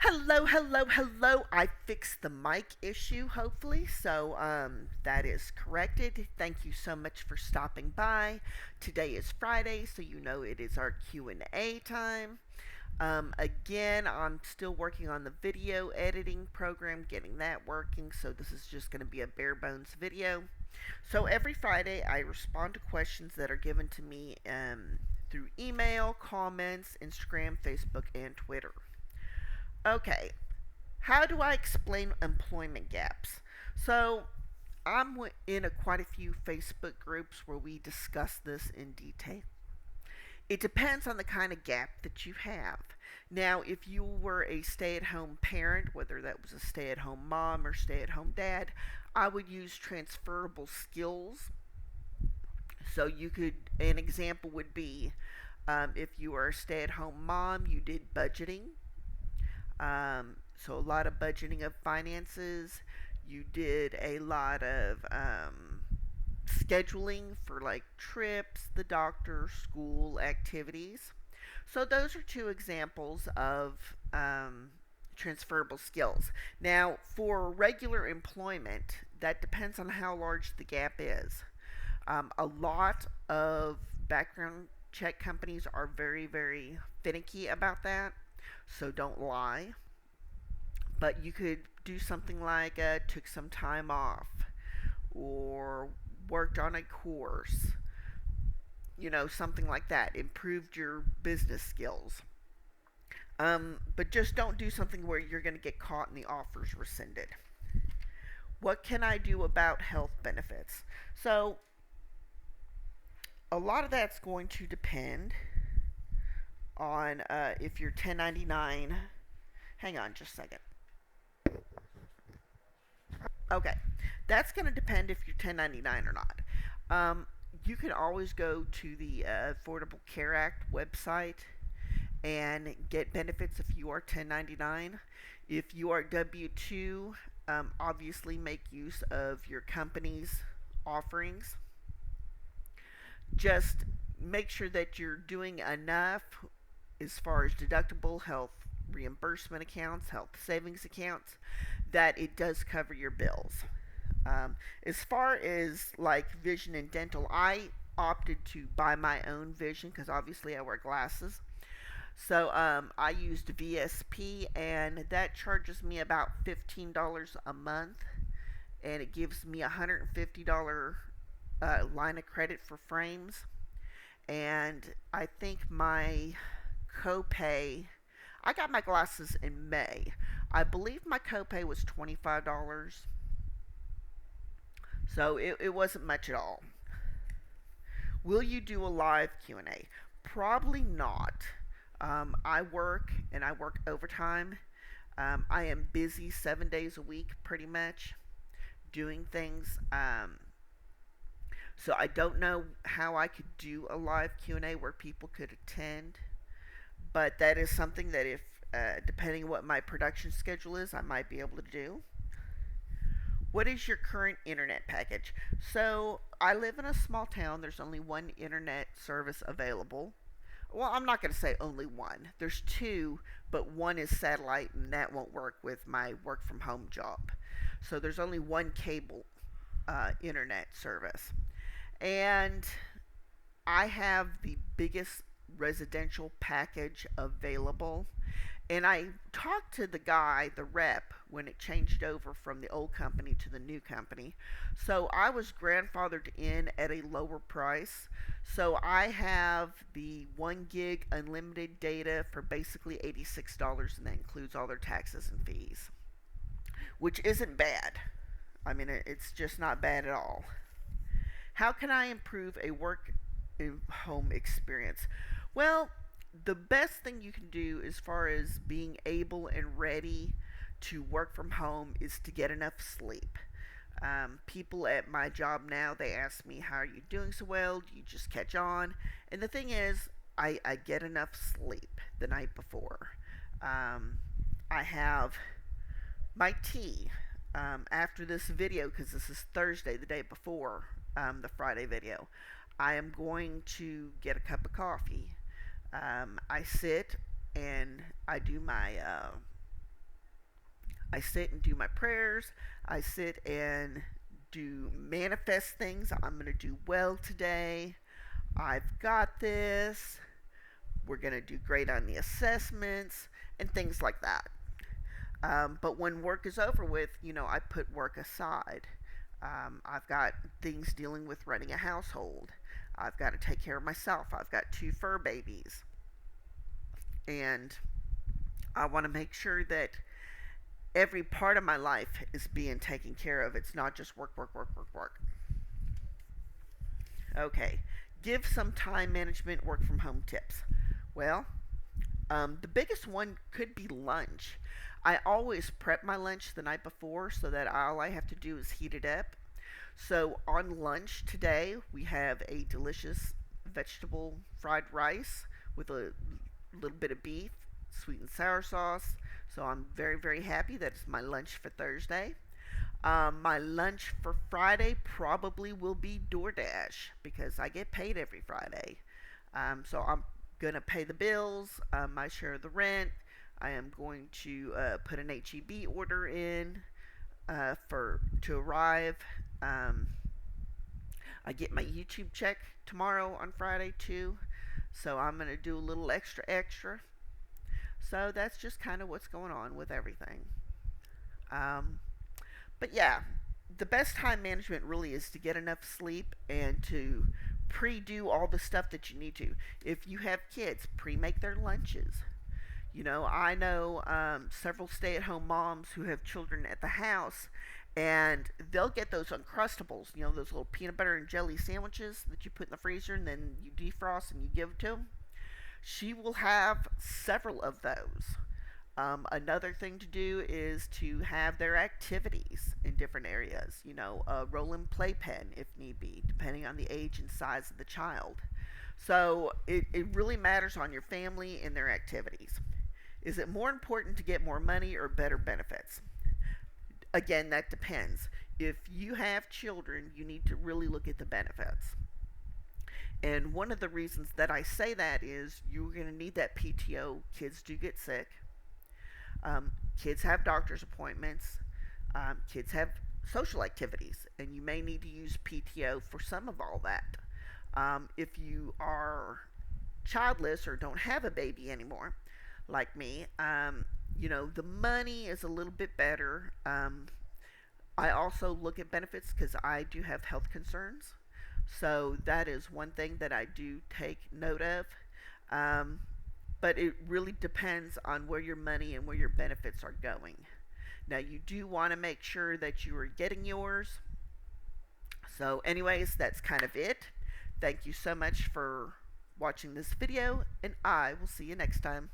Hello, hello, hello. I fixed the mic issue, hopefully. So, that is corrected. Thank you so much for stopping by. Today is Friday, so you know it is our Q&A time. Again, I'm still working on the video editing program, getting that working. So this is just going to be a bare bones video. So every Friday, I respond to questions that are given to me through email, comments, Instagram, Facebook, and Twitter. Okay, how do I explain employment gaps? So, I'm in quite a few Facebook groups where we discuss this in detail. It depends on the kind of gap that you have. Now, if you were a stay at home parent, whether that was a stay at home mom or stay at home dad, I would use transferable skills. So, an example would be if you are a stay at home mom, you did budgeting. So a lot of budgeting of finances. You did a lot of scheduling for like trips, the doctor, school activities. So those are two examples of transferable skills. Now, for regular employment, that depends on how large the gap is. A lot of background check companies are very, very finicky about that, so don't lie. But you could do something like took some time off or worked on a course, something like that. Improved your business skills. But just don't do something where you're going to get caught and the offers rescinded. What can I do about health benefits? So, a lot of that's going to depend on if you're 1099. Hang on just a second. Okay, that's going to depend if you're 1099 or not. You can always go to the Affordable Care Act website and get benefits if you are 1099. If you are W 2, obviously make use of your company's offerings. Just make sure that you're doing enough as far as deductible health reimbursement accounts, health savings accounts, that it does cover your bills. As far as like vision and dental, I opted to buy my own vision because obviously I wear glasses. So I used VSP, and that charges me about $15 a month, and it gives me a $150 line of credit for frames. And I think my copay, I got my glasses in May. I believe my copay was $25. So it wasn't much at all. Will you do a live Q&A? Probably not. I work and I work overtime. I am busy 7 days a week pretty much doing things. So I don't know how I could do a live Q&A where people could attend, but that is something that if depending on what my production schedule is, I might be able to do. What is your current internet package? So I live in a small town. There's only one internet service available. Well, I'm not going to say only one. There's two, but one is satellite, and that won't work with my work from home job. So there's only one cable internet service. And I have the biggest residential package available. And I talked to the guy, the rep, when it changed over from the old company to the new company. So I was grandfathered in at a lower price. So I have the 1 gig unlimited data for basically $86, and that includes all their taxes and fees, which isn't bad. I mean, it's just not bad at all. How can I improve a work home experience? Well, the best thing you can do as far as being able and ready to work from home is to get enough sleep. People at my job now, they ask me, how are you doing so well? Do you just catch on? And the thing is, I get enough sleep the night before. I have my tea after this video, because this is Thursday, the day before the Friday video. I am going to get a cup of coffee. I sit and I do my I sit and do my prayers. I sit and do manifest things. I'm going to do well today. I've got this. We're going to do great on the assessments and things like that. But when work is over with, I put work aside. I've got things dealing with running a household. I've got to take care of myself. I've got 2 fur babies. And I want to make sure that every part of my life is being taken care of. It's not just work, work, work, work, work. Okay, give some time management work from home tips. Well, the biggest one could be lunch. I always prep my lunch the night before so that all I have to do is heat it up. So on lunch today, we have a delicious vegetable fried rice with a little bit of beef, sweet and sour sauce. So I'm very, very happy. That's my lunch for Thursday. My lunch for Friday probably will be DoorDash because I get paid every Friday. So I'm going to pay the bills, my share of the rent. I am going to put an HEB order in for to arrive. I get my YouTube check tomorrow on Friday too. So I'm going to do a little extra. So that's just kind of what's going on with everything. Um, but yeah, the best time management really is to get enough sleep and to pre-do all the stuff that you need to. If you have kids, pre-make their lunches. I know several stay-at-home moms who have children at the house, and they'll get those Uncrustables, those little peanut butter and jelly sandwiches that you put in the freezer and then you defrost and you give to them. She will have several of those. Another thing to do is to have their activities in different areas. A roll-in playpen if need be, depending on the age and size of the child. So it really matters on your family and their activities. Is it more important to get more money or better benefits? Again, that depends. If you have children, you need to really look at the benefits. And one of the reasons that I say that is you're going to need that PTO. Kids do get sick. Kids have doctor's appointments. Kids have social activities, and you may need to use PTO for some of all that. If you are childless or don't have a baby anymore, like me, the money is a little bit better. I also look at benefits because I do have health concerns. So that is one thing that I do take note of. But it really depends on where your money and where your benefits are going. Now, you do want to make sure that you are getting yours. So anyways, that's kind of it. Thank you so much for watching this video, and I will see you next time.